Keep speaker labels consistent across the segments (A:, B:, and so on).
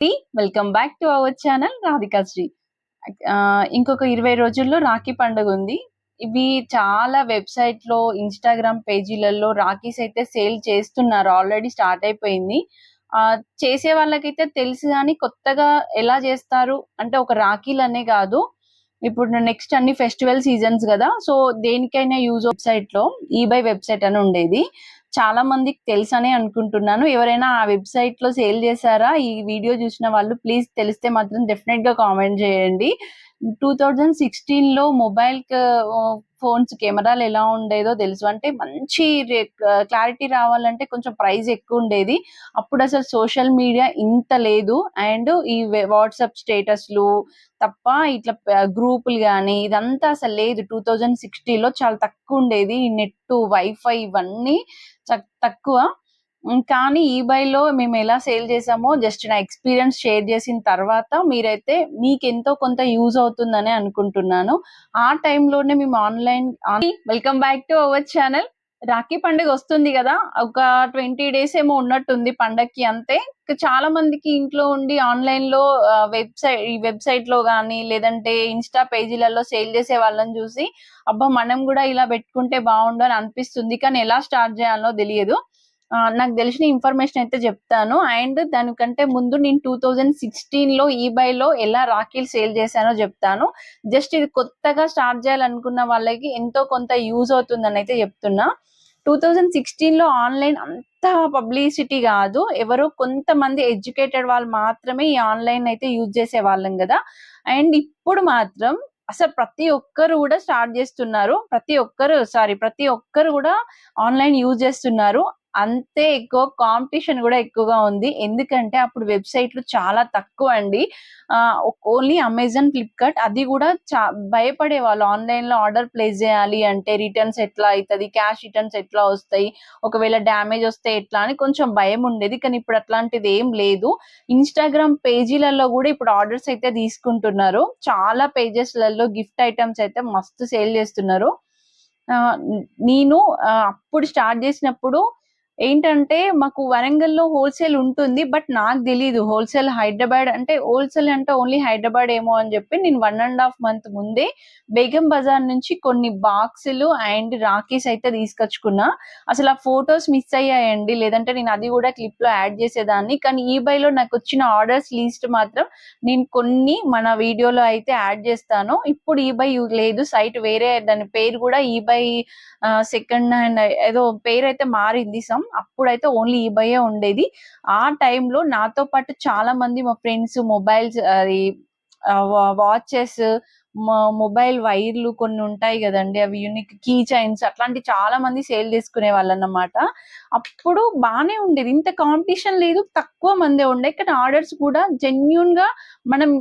A: Welcome back to our channel Radhika Sri. ఇంకొక 20 రోజుల్లో రాఖీ పండుగ ఉంది. ఇవి చాలా వెబ్‌సైట్‌లో, ఇన్‌స్టాగ్రామ్ పేజీలలో రాఖీస్ అయితే సేల్ చేస్తున్నారు. ఆల్రెడీ స్టార్ట్ అయిపోయింది. చేసే వాళ్ళకైతే తెలుసు గానీ కొత్తగా ఎలా చేస్తారు అంటే ఒక రాఖీలనే కాదు. ఇప్పుడు నెక్స్ట్ అన్ని ఫెస్టివల్ సీజన్స్ గదా! సో, దేనికైనా యూజ్ వెబ్‌సైట్‌లో ఈబై వెబ్‌సైట్ అని ఉండేది. చాలా మందికి తెలుసనే అనుకుంటున్నాను. ఎవరైనా ఆ వెబ్‌సైట్‌లో సేల్ చేశారా? ఈ వీడియో చూసిన వాళ్ళు ప్లీజ్ తెలిస్తే మాత్రం డెఫినెట్‌గా కామెంట్ చేయండి. 2016లో ఫోన్స్ కెమెరాలు ఎలా ఉండేదో తెలుసు. అంటే మంచి క్లారిటీ రావాలంటే కొంచెం ప్రైస్ ఎక్కువుండేది. అప్పుడసలు సోషల్ మీడియా ఇంత లేదు. అండ్ ఈ వాట్సాప్ స్టేటస్‌లు తప్ప ఇట్లా గ్రూపులు గాని ఇదంతా అసలు లేదు. 2060లో చాలా తక్కువుండేది. ఈ నెట్టు, వైఫై ఇవన్నీ తక్కువ. కానీ ఈబైలో మేమెలా సేల్ చేసామో జస్ట్ నా ఎక్స్‌పీరియన్స్ షేర్ చేసిన తర్వాత మీరైతే మీకెంతో కొంత యూజ్ అవుతుందనే అనుకుంటున్నాను. ఆ టైంలోనే మేము welcome back to our channel. Rakhi పండుగ వస్తుంది గదా! ఒక 20 డేస్ ఏమో ఉన్నట్టుంది పండక్కి అంతే. చాలా మందికి ఇంట్లో ఉండి ఆన్‌లైన్‌లో ఈ వెబ్‌సైట్‌లో గాని, లేదంటే ఇన్‌స్టా పేజీలలో సేల్ చేసే వాళ్ళని చూసి, అబ్బా! మనం గూడా ఇలా పెట్టుకుంటే బావుండు అని అనిపిస్తుంది. కానీ ఎలా స్టార్ట్ చేయాలో తెలియదు. నాకు తెలిసిన ఇన్ఫర్మేషన్ అయితే చెప్తాను. అండ్ దానికంటే ముందు నేను 2016లో ఈబైలో ఎలా రాఖీలు సేల్ చేశానో చెప్తాను. జస్ట్ ఇది కొత్తగా స్టార్ట్ చేయాలనుకున్న వాళ్ళకి ఎంతో కొంత యూజ్ అవుతుందనైతే చెప్తున్నా. 2016లో ఆన్‌లైన్ అంత పబ్లిసిటీ గాదు. ఎవరో కొంతమంది ఎడ్యుకేటెడ్ వాళ్ళు మాత్రమే ఈ ఆన్‌లైన్ అయితే యూజ్ చేసేవాళ్ళం గదా! అండ్ ఇప్పుడు మాత్రం అసలు ప్రతి ఒక్కరు గూడా స్టార్ట్ జేస్తున్నారు. ప్రతి ఒక్కరు గూడా ఆన్‌లైన్ యూజ్ జేస్తున్నారు. అంతే ఎక్కువ కాంపిటీషన్ గూడా ఎక్కువగా ఉంది. ఎందుకంటే అప్పుడు వెబ్‌సైట్‌లు చాలా తక్కువండి. ఓన్లీ అమెజాన్, ఫ్లిప్‌కార్ట్ అది గూడా భయపడేవాళ్ళు. ఆన్‌లైన్‌లో ఆర్డర్ ప్లేస్ జేయాలి అంటే రిటర్న్స్ ఎట్లా అయితది? క్యాష్ రిటర్న్స్ ఎట్లా వస్తాయి? ఒకవేళ డ్యామేజ్ వస్తే ఎట్లా అని కొంచెం భయముండేది. కానీ ఇప్పుడు అట్లాంటిదేం లేదు. ఇన్‌స్టాగ్రామ్ పేజీలలో గూడా ఇప్పుడు ఆర్డర్స్ అయితే తీసుకుంటున్నారు. చాలా పేజెస్‌లలో గిఫ్ట్ ఐటెమ్స్ అయితే మస్తు సేల్ చేస్తున్నారు. ఆహ్, నేను అప్పుడు స్టార్ట్ జేసినప్పుడు ఏంటంటే, మాకు వరంగల్‌లో హోల్‌సేల్ ఉంటుంది. బట్ నాకు తెలీదు. హోల్‌సేల్ అంటే ఓన్లీ హైదరాబాద్ ఏమో అని జెప్పి నేను 1 ½ మంత్ ముందే బేగం బజార్ నుంచి కొన్ని బాక్సులు అండ్ రాఖీస్ అయితే తీసుకొచ్చుకున్నా. అసలు ఆ ఫోటోస్ మిస్ అయ్యాయండి. లేదంటే నేను అది గూడా క్లిప్‌లో యాడ్ చేసేదాన్ని. కానీ ఈబైలో నాకొచ్చిన ఆర్డర్స్ లీస్ట్ మాత్రం నేను కొన్ని మన వీడియోలో అయితే యాడ్ చేస్తాను. ఇప్పుడు ఈబై లేదు. సైట్ వేరే దాని పేరు గూడా ఈబై సెకండ్ హ్యాండ్ ఏదో పేరైతే మారింది అప్పుడైతే ఓన్లీ ఈబైయే ఉండేది. ఆ టైంలో నాతో పాటు చాలా మంది మా ఫ్రెండ్స్ మొబైల్స్ అది వాచెస్, మొబైల్ వైర్లు కొన్ని ఉంటాయి గదండీ! అవి యూనిక్ కీ చైన్స్ అట్లాంటి చాలా మంది సేల్ చేసుకునేవాళ్ళన్నమాట. అప్పుడు బానే ఉండేది. ఇంత కాంపిటీషన్ లేదు. తక్కువ మందే ఉండే. కానీ ఆర్డర్స్ కూడా జెన్యూన్‌గా మనం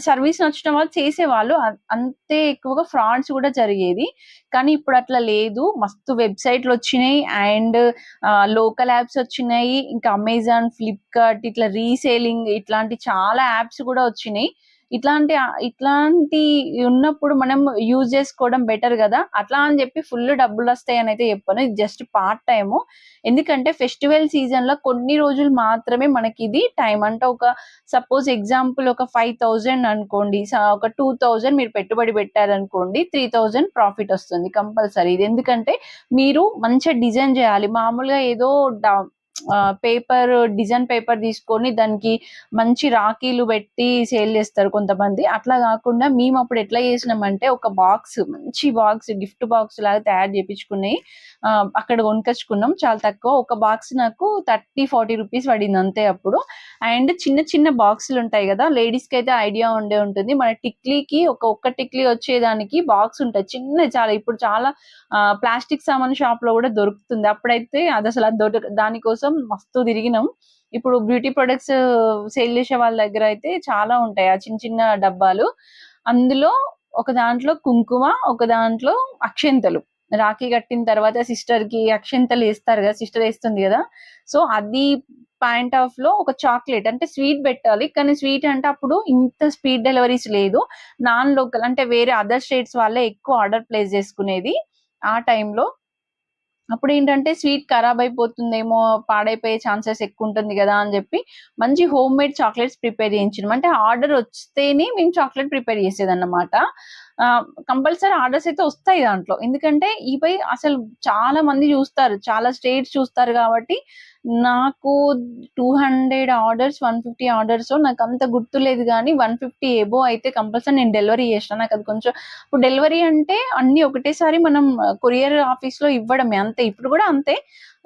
A: సర్వీస్ నచ్చిన వాళ్ళు చేసేవాళ్ళు. అంతే ఎక్కువగా ఫ్రాడ్స్ గూడా జరిగేది. కానీ ఇప్పుడు అట్లా లేదు. మస్తు వెబ్‌సైట్‌లొచ్చినాయి. అండ్ లోకల్ యాప్స్ వచ్చినాయి. ఇంకా అమెజాన్, ఫ్లిప్‌కార్ట్ ఇట్లా రీసేలింగ్ ఇట్లాంటి చాలా యాప్స్ గూడా వచ్చినాయి. ఇట్లాంటి ఉన్నప్పుడు మనం యూజ్ చేసుకోవడం బెటర్ గదా! అట్లా అని జెప్పి ఫుల్ డబ్బులొస్తాయని అయితే చెప్పను. ఇది జస్ట్ పార్ట్ టైము. ఎందుకంటే ఫెస్టివల్ సీజన్‌లో కొన్ని రోజులు మాత్రమే మనకిది టైం. అంటే సపోజ్ ఎగ్జాంపుల్ ఒక 5,000 అనుకోండి. ఒక 2,000 మీరు పెట్టుబడి పెట్టారనుకోండి. 3,000 ప్రాఫిట్ వస్తుంది కంపల్సరీ. ఇది ఎందుకంటే మీరు మంచిగా డిజైన్ జేయాలి. మామూలుగా ఏదో డిజైన్ పేపర్ తీసుకొని దానికి మంచి రాఖీలు పెట్టి సేల్ చేస్తారు కొంతమంది. అట్లా గాకుండా మేమప్పుడు ఎట్లా చేసినామంటే ఒక మంచి బాక్స్ గిఫ్ట్ బాక్స్ లాగా తయారు చేపించుకుని అక్కడ కొనుకొచ్చుకున్నాం. చాలా తక్కువ. ఒక బాక్స్ నాకు 30, 40 రూపీస్ పడింది అంతే అప్పుడు. అండ్ చిన్న చిన్న బాక్సులుంటాయి గదా! లేడీస్‌కైతే ఐడియా ఉండే ఉంటుంది. మన టిక్లీకి ఒక్క టిక్లీ వచ్చేదానికి బాక్స్ ఉంటది. చిన్నది చాలా ఇప్పుడు చాలా ప్లాస్టిక్ సామాను షాప్‌లో గూడా దొరుకుతుంది. అప్పుడైతే దానికోసం మస్తు తిరిగినాం. ఇప్పుడు బ్యూటీ ప్రొడక్ట్స్ సేల్ చేసే వాళ్ళ దగ్గర అయితే చాలా ఉంటాయి. ఆ చిన్న చిన్న డబ్బాలు. అందులో ఒక దాంట్లో కుంకుమ, ఒక దాంట్లో అక్షింతలు. రాఖీ కట్టిన తర్వాత సిస్టర్‌కి అక్షింతలు ఏస్తారు గదా! సిస్టర్ ఏస్తుంది గదా! సో, అది పాయింట్ ఆఫ్‌లో ఒక చాక్లేట్ అంటే స్వీట్ పెట్టాలి. కానీ స్వీట్ అంటే అప్పుడు ఇంత స్పీడ్ డెలివరీస్ లేదు. నాన్ లోకల్ అంటే వేరే అదర్ స్టేట్స్ వాళ్ళే ఎక్కువ ఆర్డర్ ప్లేస్ చేసుకునేది ఆ టైంలో. అప్పుడేంటంటే స్వీట్ ఖరాబ్ అయిపోతుందేమో, పాడైపోయే ఛాన్సెస్ ఎక్కువుంటుంది గదా అని జెప్పి, మంచి హోమ్ మేడ్ చాక్లేట్స్ ప్రిపేర్ చేయించినం. అంటే ఆర్డర్ ఒస్తేనే మేము చాక్లేట్ ప్రిపేర్ చేసేదన్నమాట. కంపల్సరీ ఆర్డర్స్ అయితే ఒస్తాయి దాంట్లో. ఎందుకంటే ఈపై అసలు చాలా మంది చూస్తారు. చాలా స్టేట్స్ చూస్తారు గాబట్టి, నాకు 200 ఆర్డర్స్, 150 ఆర్డర్సో నాకంత గుర్తులేదు గానీ, 150 ఎబోవ్ అయితే కంపల్సరీ నేను డెలివరీ చేసినా. నాకది కొంచెం ఇప్పుడు డెలివరీ అంటే అన్నీ ఒకటేసారి మనం కొరియర్ ఆఫీస్‌లో ఇవ్వడమే అంతే. ఇప్పుడు గూడా అంతే.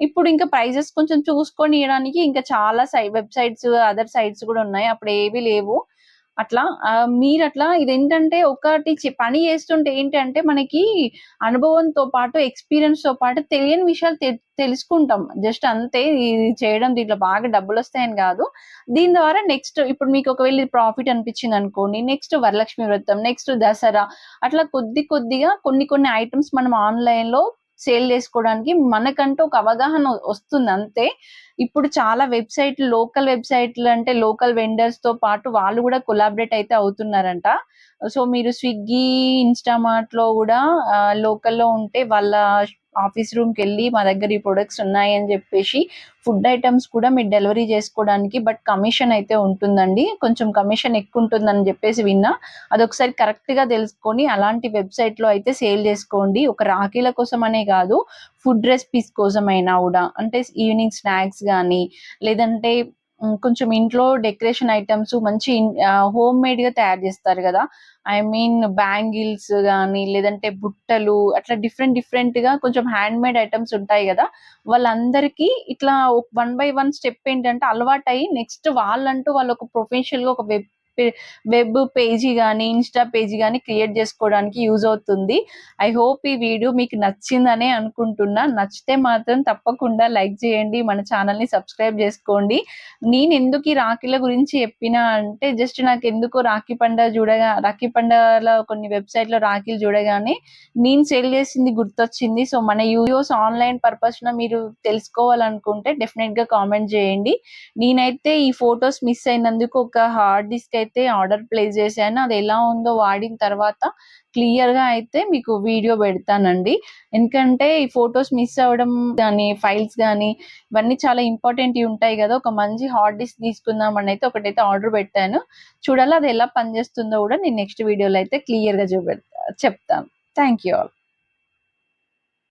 A: ఇప్పుడు ఇంకా ప్రైజెస్ కొంచెం చూసుకొని ఇయడానికి ఇంకా చాలా వెబ్‌సైట్స్, అదర్ సైట్స్ గూడా ఉన్నాయి. అప్పుడేవి లేవు. అట్లా మీరట్లా ఇదేంటంటే ఒకటి పని చేస్తుంటే ఏంటంటే మనకి అనుభవంతో పాటు, ఎక్స్‌పీరియన్స్‌తో పాటు తెలియని విషయాలు తెలుసుకుంటాం. జస్ట్ అంతే. ఇది చేయడం దీంట్లో బాగా డబ్బులొస్తాయని గాదు. దీని ద్వారా నెక్స్ట్ ఇప్పుడు మీకు ఒకవేళ ఇది ప్రాఫిట్ అనిపించిందనుకోండి, నెక్స్ట్ వరలక్ష్మి వ్రతం, నెక్స్ట్ దసరా అట్లా కొద్ది కొద్దిగా కొన్ని కొన్ని ఐటెమ్స్ మనం ఆన్‌లైన్‌లో సేల్ చేసుకోవడానికి మనకంటూ ఒక అవగాహన వస్తుంది అంతే. ఇప్పుడు చాలా వెబ్‌సైట్‌లు, లోకల్ వెబ్‌సైట్‌లు అంటే లోకల్ వెండర్స్‌తో పాటు వాళ్ళు గూడా కొలాబరేట్ అయితే అవుతున్నారంట. సో, మీరు స్విగ్గీ, ఇన్‌స్టామార్ట్‌లో గూడా లోకల్‌లో ఉంటే వాళ్ళ ఆఫీస్ రూమ్‌కెళ్ళి మా దగ్గర ఈ ప్రొడక్ట్స్ ఉన్నాయని జెప్పేసి ఫుడ్ ఐటెమ్స్ కూడా మీరు డెలివరీ చేసుకోవడానికి బట్ కమిషన్ అయితే ఉంటుందండి. కొంచెం కమిషన్ ఎక్కువుంటుందని జెప్పేసి విన్నా. అదొకసారి కరెక్ట్‌గా తెలుసుకొని అలాంటి వెబ్‌సైట్‌లో అయితే సేల్ చేసుకోండి. ఒక రాఖీల కోసమనే గాదు, ఫుడ్ రెసిపీస్ కోసమైనా గూడా. అంటే ఈవినింగ్ స్నాక్స్ గానీ, లేదంటే కొంచెం ఇంట్లో డెకరేషన్ ఐటెమ్స్ మంచి హోమ్ మేడ్‌గా తయారు జేస్తారు గదా! ఐ మీన్ బ్యాంగిల్స్ గానీ, లేదంటే బుట్టలు అట్లా డిఫరెంట్ డిఫరెంట్‌గా కొంచెం హ్యాండ్‌మేడ్ ఐటెమ్స్ ఉంటాయి గదా! వాళ్ళందరికీ ఇట్లా వన్ బై వన్ స్టెప్ ఏంటంటే అలవాటయ్యి నెక్స్ట్ వాళ్ళంటూ వాళ్ళొక ప్రొఫెషనల్‌గా ఒక పే వెబ్ పేజీ గానీ, ఇన్‌స్టా పేజీ గానీ క్రియేట్ జేసుకోవడానికి యూజ్ అవుతుంది. ఐ హోప్ ఈ వీడియో మీకు నచ్చిందనే అనుకుంటున్నా. నచ్చితే మాత్రం తప్పకుండా లైక్ జేయండి. మన ఛానెల్‌ని సబ్స్క్రైబ్ జేసుకోండి. నేనెందుకు ఈ రాఖీల గురించి చెప్పినా అంటే జస్ట్ నాకెందుకో రాఖీ పండగలో కొన్ని వెబ్‌సైట్‌లో రాఖీలు చూడగానే నేను సేల్ చేసింది గుర్తొచ్చింది. సో, మన యూడియోస్ ఆన్‌లైన్ పర్పస్‌న మీరు తెలుసుకోవాలనుకుంటే డెఫినెట్‌గా కామెంట్ జేయండి. నేనైతే ఈ ఫోటోస్ మిస్ అయినందుకు ఒక హార్డ్ డిస్క్ అయితే ఆర్డర్ ప్లేస్ చేశాను. అది ఎలా ఉందో వాడిన తర్వాత క్లియర్‌గా అయితే మీకు వీడియో పెడతానండి. ఎందుకంటే ఈ ఫోటోస్ మిస్ అవ్వడం గానీ, ఫైల్స్ గానీ ఇవన్నీ చాలా ఇంపార్టెంట్‌వి ఉంటాయి గదా! ఒక మంచి హార్డ్ డిస్క్ తీసుకుందామని అయితే ఒకటైతే ఆర్డర్ పెట్టాను. చూడాలి అది ఎలా పనిచేస్తుందో గూడా నేను నెక్స్ట్ వీడియోలో అయితే క్లియర్‌గా చెప్తాను. Thank you all.